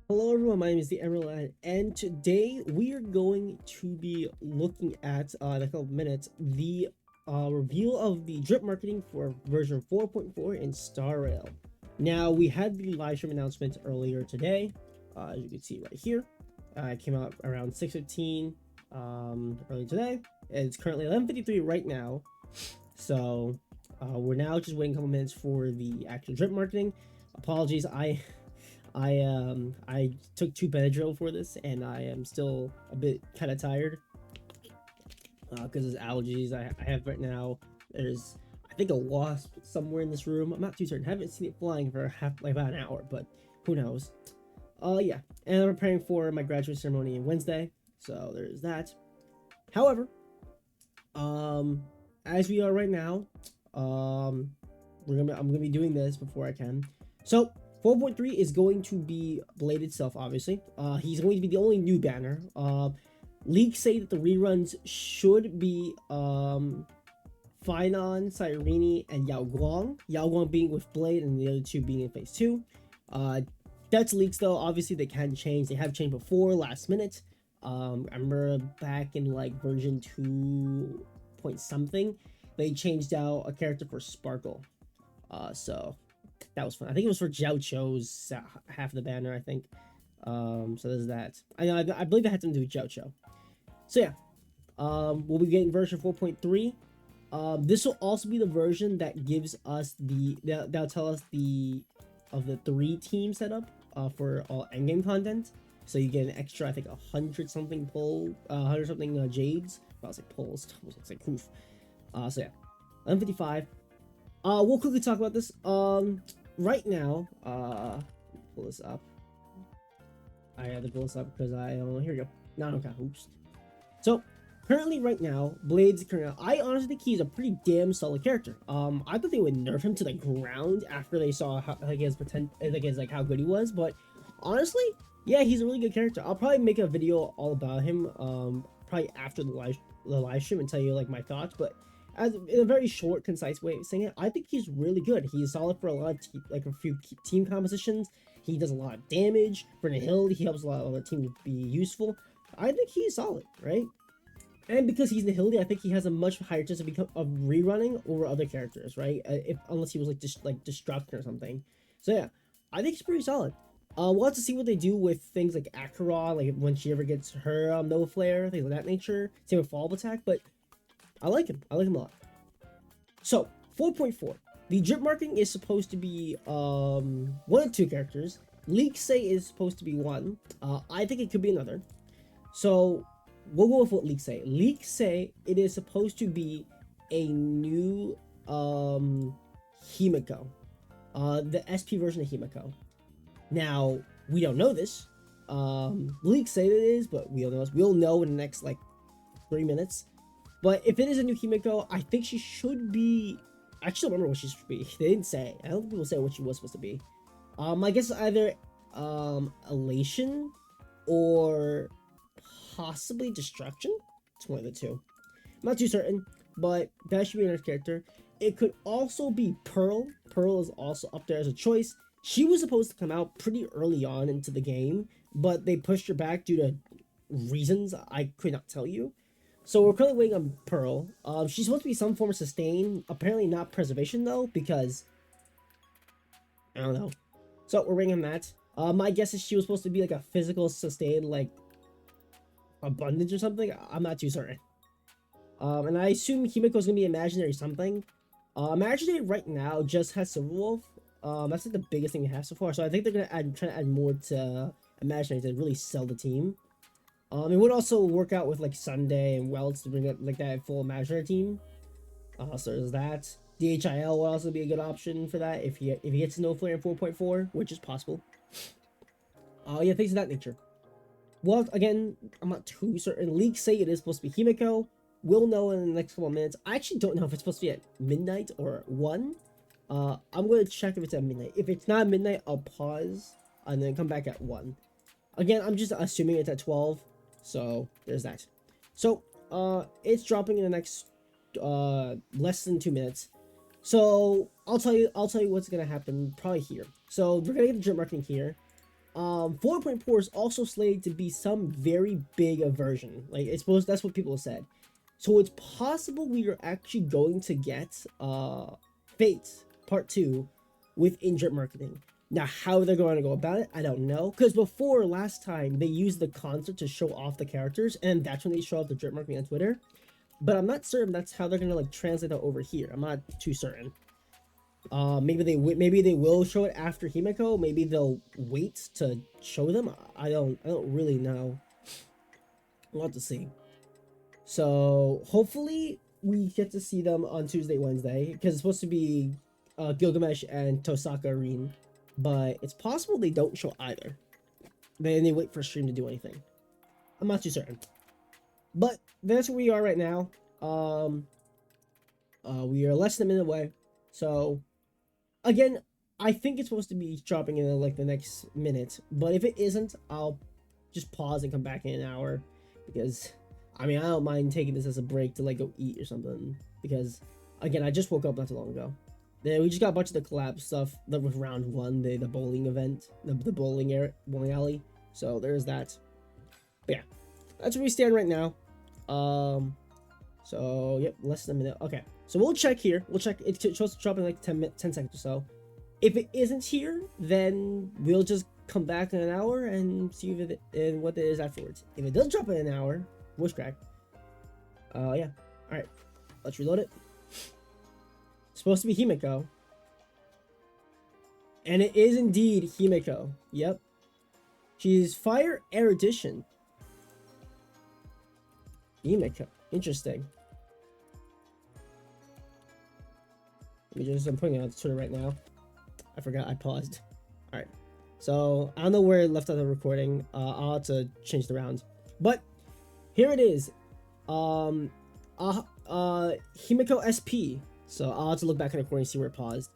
Hello everyone, my name is the Emerald, and today we are going to be looking at, in a couple of minutes, the reveal of the drip marketing for version 4.4 in Star Rail. Now, we had the live stream announcement earlier today, as you can see right here. It came out around 6:15 earlier today. It's currently 11:53 right now, so we're now just waiting a couple minutes for the actual drip marketing. Apologies, I took 2 Benadryl for this, and I am still a bit kind of tired because of allergies I have right now. There's, I think, a wasp somewhere in this room. I'm not too certain. I haven't seen it flying for about an hour, but who knows? Yeah. And I'm preparing for my graduate ceremony on Wednesday, so there's that. However, as we are right now, I'm gonna be doing this before I can. So 4.3 is going to be Blade itself, obviously. He's going to be the only new banner. Leaks say that the reruns should be Finon, Cyrene, and Yao Guang. Yao Guang being with Blade, and the other two being in phase 2. That's leaks though. Obviously, they can change. They have changed before, last minute. I remember back in like version 2 point something, they changed out a character for Sparkle. So that was fun. I think it was for Jiao Cho's half of the banner, I think. So there's that. I believe it had something to do with Jiao Cho. So yeah, we'll be getting version 4.3. This will also be the version that gives us that'll tell us the 3 team setup for all endgame content. So you get an extra, I think, 100 something pull, 100 something jades. I was like pulls. I was like poof. So yeah, 11:55. We'll quickly talk about this. Right now, pull this up. I had to pull this up because here we go. Now okay, oops. So currently, right now, Blade's current. I honestly think he's a pretty damn solid character. I thought they would nerf him to the ground after they saw how his potential, like how good he was. But honestly, yeah, he's a really good character. I'll probably make a video all about him. Probably after the live stream and tell you like my thoughts. But as in a very short, concise way of saying it, I think he's really good. He's solid for a lot of a few team compositions. He does a lot of damage for Nihility. He helps a lot of the team to be useful. I think he's solid, right? And because he's Nihility, I think he has a much higher chance of rerunning over other characters, right? Unless he was like Destruction or something. So yeah, I think he's pretty solid. We'll have to see what they do with things like Akira, like when she ever gets her Nova Flare, things of that nature. Same with Follow Attack, but I like him. I like him a lot. So 4.4. The drip marking is supposed to be 1 of 2 characters. Leaks say is supposed to be 1. I think it could be another. So we'll go with what leaks say. Leaks say it is supposed to be a new HIMEKO. The SP version of HIMEKO. Now, we don't know this. Leaks say that it is, but we don't know this. We'll know in the next like 3 minutes. But if it is a new HIMEKO, I think she should be. I actually don't remember what she should be. They didn't say. I don't think people say what she was supposed to be. I guess either Elation or possibly Destruction. It's one of the 2. I'm not too certain, but that should be another character. It could also be Pearl. Pearl is also up there as a choice. She was supposed to come out pretty early on into the game, but they pushed her back due to reasons I could not tell you. So we're currently waiting on Pearl. She's supposed to be some form of sustain. Apparently not preservation though, because I don't know. So we're waiting on that. My guess is she was supposed to be like a physical sustain, like abundance or something. I'm not too certain. And I assume Himeko is gonna be imaginary something. Imaginary right now just has Silverwolf. That's like the biggest thing we have so far. So I think they're gonna try to add more to imaginary to really sell the team. It would also work out with like Sunday and Welts to bring up like that full imaginary team. So there's that. DHIL will also be a good option for that if he gets no flare in 4.4, which is possible. Yeah, things of that nature. Well, again, I'm not too certain. Leaks say it is supposed to be HIMEKO. We'll know in the next couple of minutes. I actually don't know if it's supposed to be at midnight or 1. I'm going to check if it's at midnight. If it's not midnight, I'll pause and then come back at 1. Again, I'm just assuming it's at 12. So there's that. So it's dropping in the next less than 2 minutes. So I'll tell you what's gonna happen probably here. So we're gonna get the drip marketing here. 4.4 is also slated to be some very big a version. Like it's supposed, that's what people said. So it's possible we are actually going to get Fate Part 2 with in-drip marketing. Now, how they're going to go about it, I don't know. Because before, last time, they used the concert to show off the characters, and that's when they show off the drip marketing on Twitter. But I'm not certain that's how they're going to like translate that over here. I'm not too certain. Maybe they will show it after HIMEKO. Maybe they'll wait to show them. I don't really know. We'll have to see. So hopefully we get to see them on Tuesday, Wednesday, because it's supposed to be Gilgamesh and Tosaka Arene, but it's possible they don't show either. Then they wait for stream to do anything. I'm not too certain, but that's where we are right now. We are less than a minute away, so again, I think it's supposed to be dropping in like the next minute, but if it isn't, I'll just pause and come back in an hour, because I mean, I don't mind taking this as a break to like go eat or something, because again, I just woke up not too long ago. Then we just got a bunch of the collab stuff that was round 1, the bowling event, the bowling alley. So there's that. But yeah, that's where we stand right now. So yep, less than a minute. Okay, so we'll check here. We'll check. It's supposed to drop in like 10 seconds or so. If it isn't here, then we'll just come back in an hour and see if it and what it is afterwards. If it does drop in an hour, voice crack. Yeah. All right. Let's reload it. It's supposed to be HIMEKO. And it is indeed HIMEKO. Yep. She's Fire Erudition. HIMEKO. Interesting. I'm putting it on Twitter right now. I forgot I paused. All right. So I don't know where it left out the recording. I'll have to change the rounds. But here it is. HIMEKO SP. So I'll have to look back in the recording and see where it paused.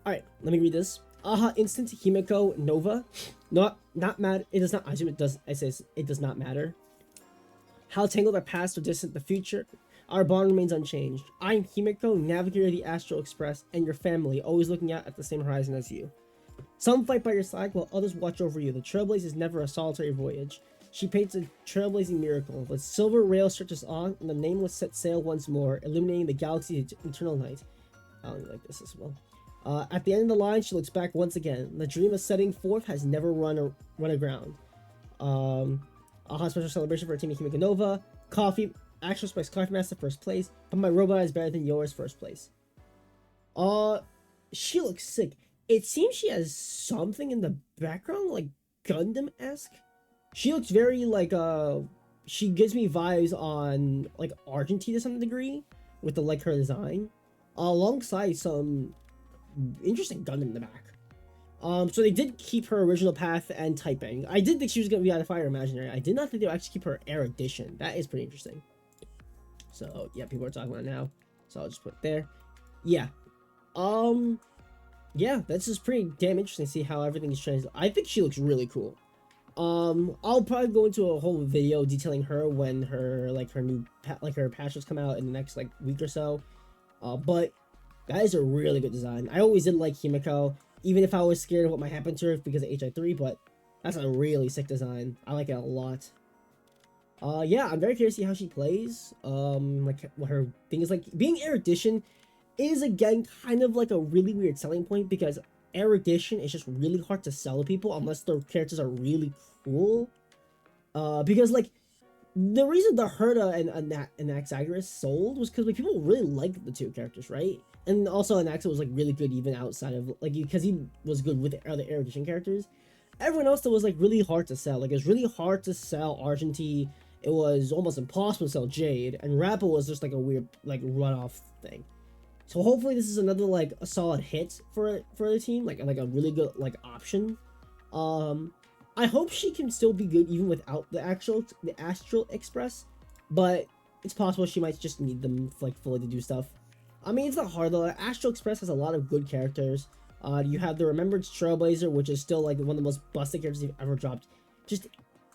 Alright, let me read this. Aha instant HIMEKO Nova. Not matter. It does not. I assume it does. It says it does not matter. How tangled our past or distant the future. Our bond remains unchanged. I am HIMEKO, navigator of the Astral Express, and your family, always looking out at the same horizon as you. Some fight by your side while others watch over you. The trailblaze is never a solitary voyage. She paints a trailblazing miracle. The silver rail stretches on, and the nameless set sail once more, illuminating the galaxy's eternal night. I don't like this as well. At the end of the line, she looks back once again. The dream of setting forth has never run aground. Aha special celebration for Team HIMEKO Nova. Coffee, Actual Spice Coffee Master first place, but my robot is better than yours first place. She looks sick. It seems she has something in the background, like Gundam-esque. She looks very like she gives me vibes on like Argentine to some degree with the like her design, alongside some interesting Gundam in the back. So they did keep her original path and typing. I did think she was gonna be out of Fire Imaginary. I did not think they would actually keep her Erudition. That is pretty interesting. So yeah, people are talking about it now. So I'll just put it there. Yeah. Yeah, that's just pretty damn interesting to see how everything is translated. I think she looks really cool. I'll probably go into a whole video detailing her when her new patches come out in the next like week or so. But that is a really good design. I always did like HIMEKO, even if I was scared of what might happen to her because of HI3, but that's a really sick design. I like it a lot. Yeah, I'm very curious to see how she plays. Like what her thing is like. Being Erudition is again kind of like a really weird selling point, because Erudition is just really hard to sell to people unless their characters are really cool. Because like the reason the Herta and Anaxagoras sold was because like people really liked the two characters, right? And also Anaxa was like really good even outside of like because he was good with the other Erudition characters. Everyone else that was like really hard to sell. Like it was really hard to sell Argentine. It was almost impossible to sell Jade, and Rappa was just like a weird like runoff thing. So hopefully this is another like a solid hit for the team, like a really good like option. I hope she can still be good even without the Astral Express, but it's possible she might just need them like fully to do stuff. I mean, it's not hard though. Astral Express has a lot of good characters. You have the Remembrance Trailblazer, which is still like one of the most busted characters you've ever dropped, just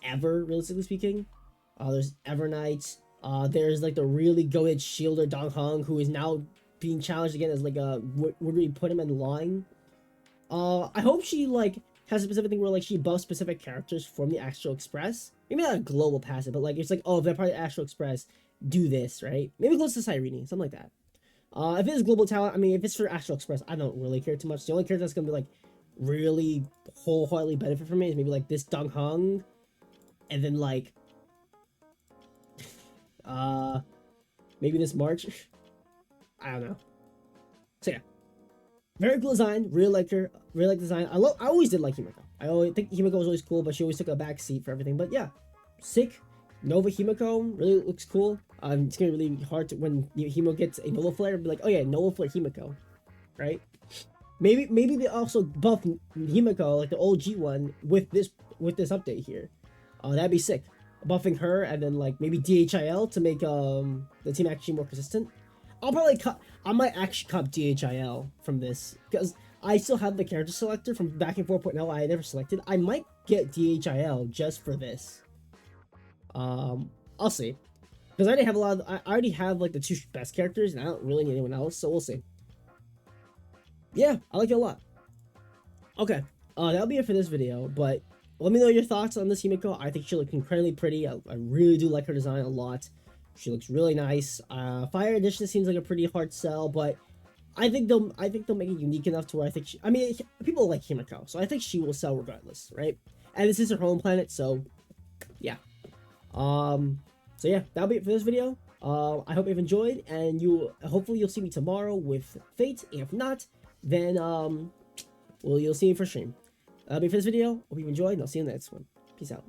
ever, realistically speaking. There's Evernight. There's like the really goated Shielder Dong Hong, who is now being challenged again as like a where do we put him in line? I hope she like has a specific thing where like she buffs specific characters from the Astral Express. Maybe not a global passive, but like it's like, oh, if they're part of the Astral Express, do this, right? Maybe close to Cyrene, something like that. If it's global talent, I mean, if it's for Astral Express, I don't really care too much. The only character that's gonna be like really wholeheartedly benefit from it is maybe like this Dong Hong, and then like maybe this March. I don't know. So yeah, very cool design. Really like her. Really like the design. I always did like HIMEKO. I always think HIMEKO was always cool, but she always took a back seat for everything. But yeah, sick. Nova HIMEKO really looks cool. It's gonna be really hard to, when Himo gets a Nova Flare, be like, oh yeah, Nova Flare HIMEKO, right? Maybe they also buff HIMEKO, like the OG one, with this update here. That'd be sick. Buffing her and then like maybe DHIL to make the team actually more consistent. I might actually cop DHIL from this because I still have the character selector from back in 4.0 I never selected. I might get DHIL just for this. I'll see. Because I already have I already have like the 2 best characters and I don't really need anyone else, so we'll see. Yeah, I like it a lot. Okay, that'll be it for this video, but let me know your thoughts on this HIMEKO. I think she looks incredibly pretty. I really do like her design a lot. She looks really nice. Fire Edition seems like a pretty hard sell, but I think they'll make it unique enough to where I think people like HIMEKO, so I think she will sell regardless, right? And this is her home planet, so yeah. So yeah, that'll be it for this video. I hope you've enjoyed, and hopefully you'll see me tomorrow with Fate. If not, then you'll see me for stream. That'll be it for this video. Hope you've enjoyed, and I'll see you in the next one. Peace out.